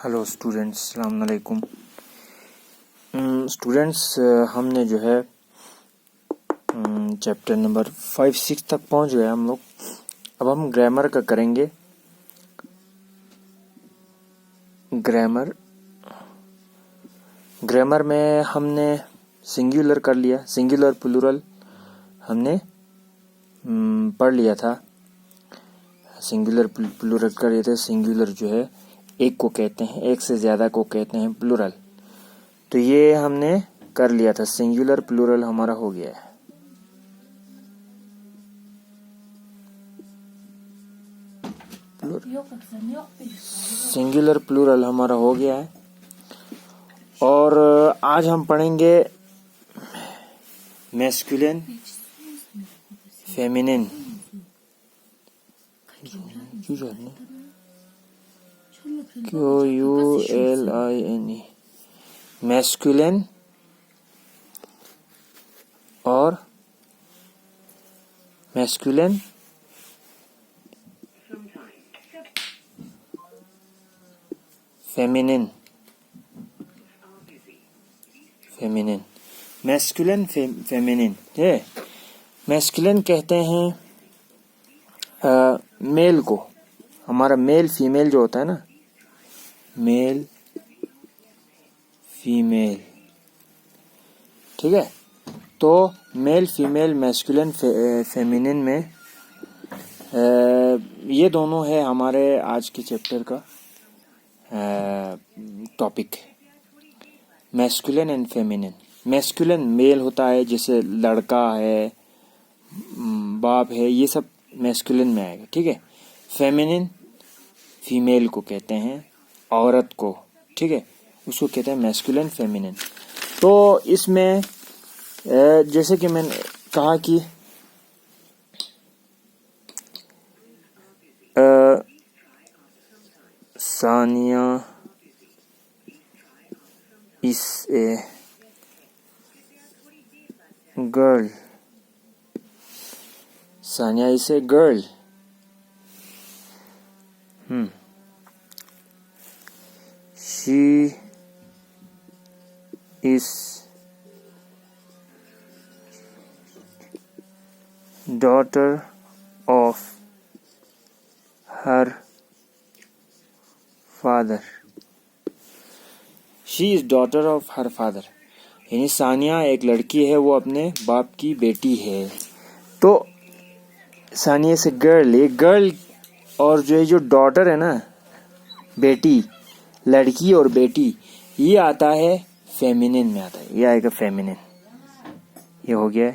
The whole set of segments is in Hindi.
हेलो स्टूडेंट्स, अस्सलाम वालेकुम। स्टूडेंट्स, हमने जो है चैप्टर नंबर 5-6 तक पहुंच गए हम लोग। अब हम ग्रामर का करेंगे। ग्रामर में हमने सिंगुलर कर लिया, सिंगुलर प्लूरल हमने पढ़ लिया था। सिंगुलर प्लूरल कर लिए थे। सिंगुलर जो है एक को कहते हैं, एक से ज़्यादा को कहते हैं प्लूरल। तो ये हमने कर लिया था, सिंगुलर प्लूरल हमारा हो गया है। सिंगुलर प्लूरल हमारा हो गया है। और आज हम पढ़ेंगे मैस्कुलिन फेमिनिन। QULINE मैस्कुलिन और मैस्कुलिन फेमिनिन। मैस्कुलिन फेमिनिन है। मैस्कुलिन कहते हैं मेल को। हमारा मेल फीमेल जो होता है ना, मेल फीमेल, ठीक है। तो मेल फीमेल मैस्कुलिन फेमिनिन में ये दोनों है हमारे आज के चैप्टर का topic, masculine and feminine. Masculine male होता है, जैसे लड़का है, बाप है, ये सब मैस्कुलिन में आएगा, ठीक है। फेमिनिन फीमेल को कहते हैं, औरत को, ठीक है, उसको कहते हैं मैस्कुलिन फेमिनिन। तो इसमें जैसे कि मैंने कहा कि Sania is a girl. Sanya is a girl. She is daughter of her father. She is daughter of her father. यानी सानिया एक लड़की है, वो अपने बाप की बेटी है। तो सानिया से गर्ल, ये गर्ल और जो डॉटर है ना, बेटी, लड़की और बेटी, ये आता है फेमिनिन में आता है। ये आएगा फेमिनिन। ये हो गया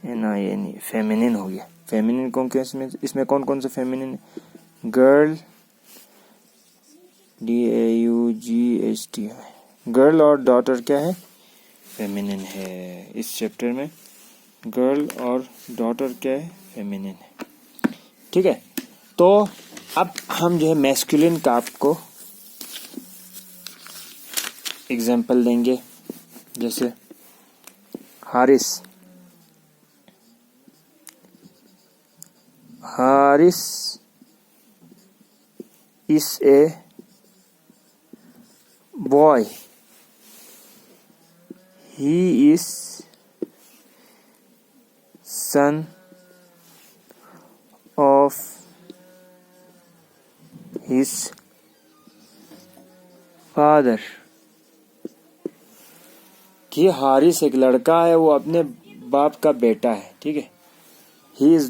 FEMININE, फेमिनिन हो गया। फेमिनिन कौन कौन इसमें कौन कौन सा फेमिनिन है? गर्ल, DAUGHT, गर्ल और डॉटर क्या है? फेमिनिन है। इस चैप्टर में गर्ल और डॉटर क्या है? फेमिनिन है, ठीक है। तो अब हम जो है मैस्कुलिन का आपको एग्जाम्पल देंगे, जैसे Haris is a boy. He is son of his father. कि हारिस एक लड़का है, वो अपने बाप का बेटा है, ठीक है। He is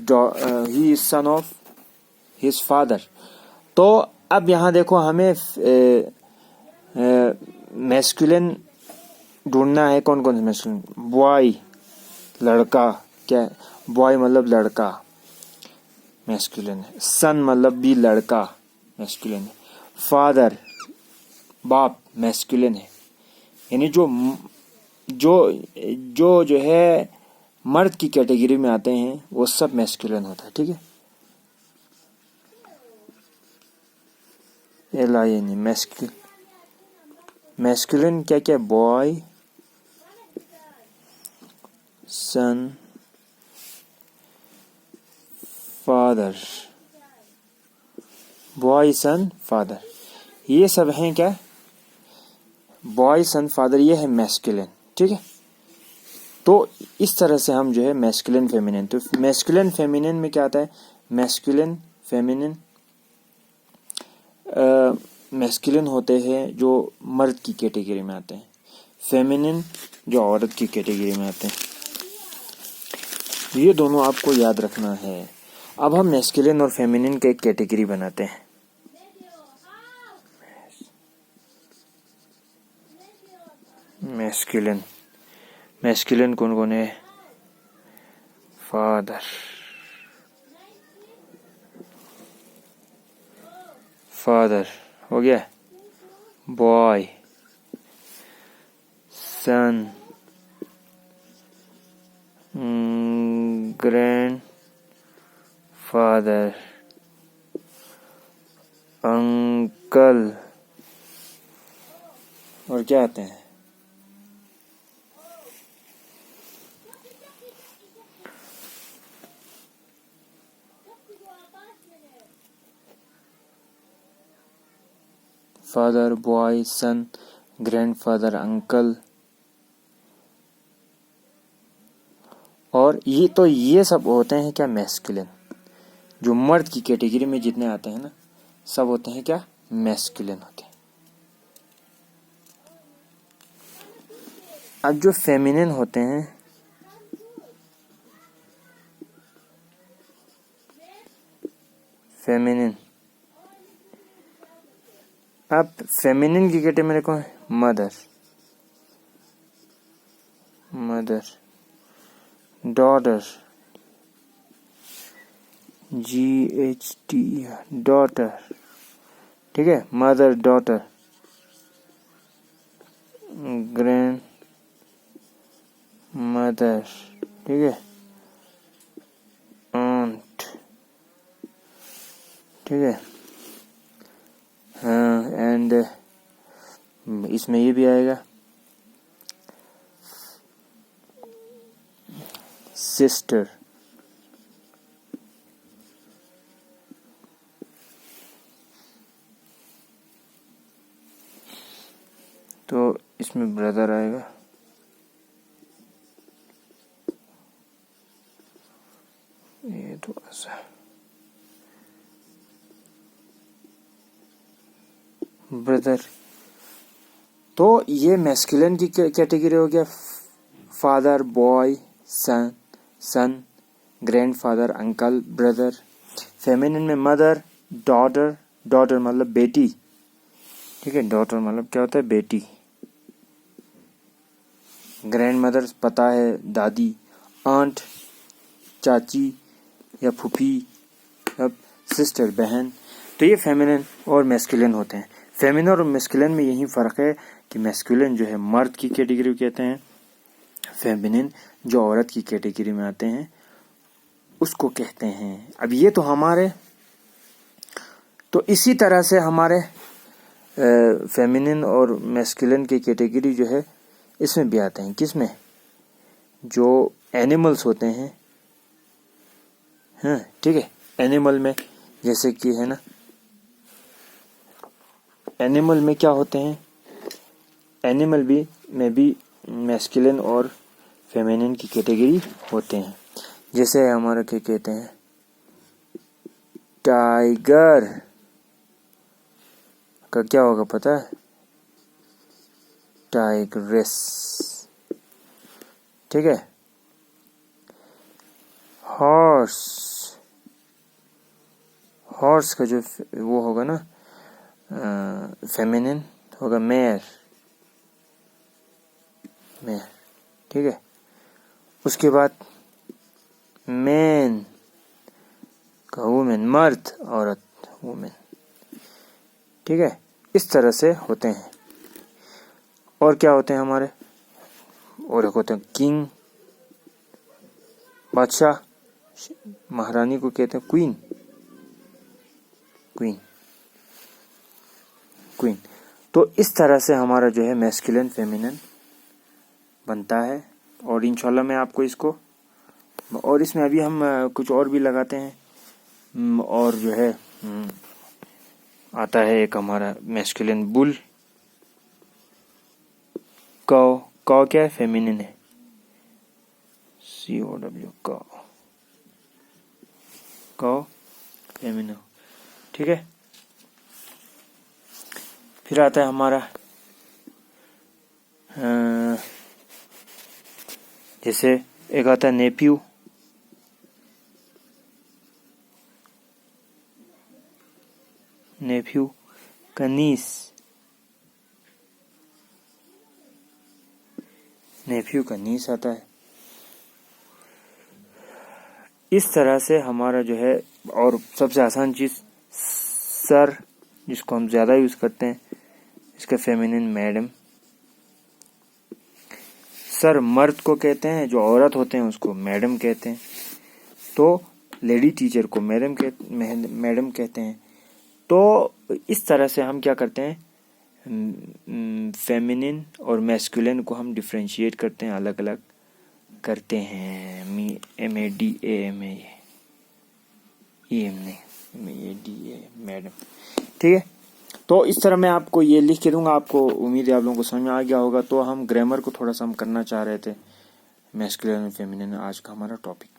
son of his father. तो अब यहाँ देखो, हमें मैस्कुलिन ढूंढना है। कौन कौन से मैस्कुलिन? बॉय, लड़का, क्या है? बॉय मतलब लड़का, मैस्कुलिन है। सन मतलब भी लड़का, मैस्कुलिन है। फादर, बाप, मैस्कुलिन है। यानी जो है मर्द की कैटेगरी में आते हैं, वो सब मैस्कुलिन होता है, ठीक है। LINE मैस्कुलिन क्या क्या? बॉय, सन, father, boy, son, father. ये सब हैं क्या, बॉय सन फादर, ये है मैस्कुलिन, ठीक है। तो इस तरह से हम जो है मैस्कुलिन फेमिनिन, तो मैस्कुलिन फेमिनिन में क्या आता है, मैस्कुलिन फेमिनिन, मैस्कुलिन होते हैं जो मर्द की कैटेगरी में आते हैं, फेमिनिन जो औरत की कैटेगरी में आते हैं। ये दोनों आपको याद रखना है। अब हम मैस्कुलिन और फेमिनिन के एक कैटेगरी बनाते हैं। मैस्कुलिन, मैस्कुलिन कौन कौन है, फादर, फादर हो गया, बॉय, सन, ग्रैंड फादर, अंकल, और क्या आते हैं, फादर, बॉय, सन, ग्रैंडफादर, अंकल। और ये सब होते हैं क्या, मैस्कुलिन, जो मर्द की कैटेगरी में जितने आते हैं ना, सब होते हैं क्या, मैस्कुलिन होते हैं। अब जो फेमिनिन होते हैं, फेमिनिन, अब फेमिनिन की कैटेगरी में कौन है, mother, mother, daughter, GHT, daughter, ठीक है, मदर, डॉटर, ग्रैंड मदर, ठीक है, आंट, ठीक है, हाँ, एंड इसमें ये भी आएगा, सिस्टर, तो इसमें ब्रदर आएगा, ये तो ऐसा, ब्रदर। तो ये मैस्कुलिन की कैटेगरी हो गया, फादर, बॉय, सन, सन, ग्रैंडफादर, अंकल, ब्रदर। फेमिनिन में मदर, डॉटर, डॉटर मतलब बेटी, ठीक है, डॉटर मतलब क्या होता है, बेटी। ग्रैंड मदर पता है, दादी, आंट चाची या फूफी, अब सिस्टर बहन। तो ये फेमिनिन और मैस्कुलिन होते हैं। फेमिनिन और मैस्कुलिन में यही फ़र्क है कि मैस्कुलिन जो है मर्द की कैटेगरी कहते हैं, फेमिनिन जो औरत की कैटेगरी में आते हैं उसको कहते हैं। अब ये तो हमारे, तो इसी तरह से हमारे फेमिनिन और मैस्कुलिन की कैटेगरी जो है इसमें भी आते हैं, किसमें, जो एनिमल्स होते हैं, हाँ ठीक है, एनिमल में जैसे कि है ना, एनिमल में क्या होते हैं, एनिमल भी में भी मैस्कुलिन और फेमिनिन की कैटेगरी होते हैं। जैसे हमारा क्या कहते हैं, टाइगर का क्या होगा पता है, टाइग्रेस, ठीक है। हॉर्स, हॉर्स का जो वो होगा ना फेमिनिन होगा मेयर, मेयर, ठीक है। उसके बाद मैन का वुमेन, मर्द, औरत, वुमेन, ठीक है। इस तरह से होते हैं। और क्या होते हैं हमारे, और एक होते हैं किंग, बादशाह, महारानी को कहते हैं क्वीन, क्वीन, क्वीन। तो इस तरह से हमारा जो है मैस्कुलिन फेमिनिन बनता है। और इंशाल्लाह मैं आपको इसको, और इसमें अभी हम कुछ और भी लगाते हैं, और जो है आता है एक हमारा मैस्कुलिन बुल। काउ, काउ क्या है? फेमिनिन है, COW, काउ, काउ फेमिनिन, ठीक है। फिर आता है हमारा जैसे एक आता है नेफ्यू, नेफ्यू का नीस, नेफ्यू का नीस आता है। इस तरह से हमारा जो है, और सबसे आसान चीज सर, जिसको हम ज्यादा यूज करते हैं, इसका फेमिनिन मैडम। सर मर्द को कहते हैं, जो औरत होते हैं उसको मैडम कहते हैं। तो लेडी टीचर को मैडम कहते हैं। तो इस तरह से हम क्या करते हैं, फेमिनिन और मैस्कुलिन को हम डिफरेंशिएट करते हैं, अलग अलग करते हैं। MADAM मैडम, ठीक है। तो इस तरह मैं आपको ये लिख के दूंगा, आपको उम्मीद है आप लोगों को समझ में आ गया होगा। तो हम ग्रामर को थोड़ा सा हम करना चाह रहे थे, मैस्कुलिन और फेमिनिन आज का हमारा टॉपिक था।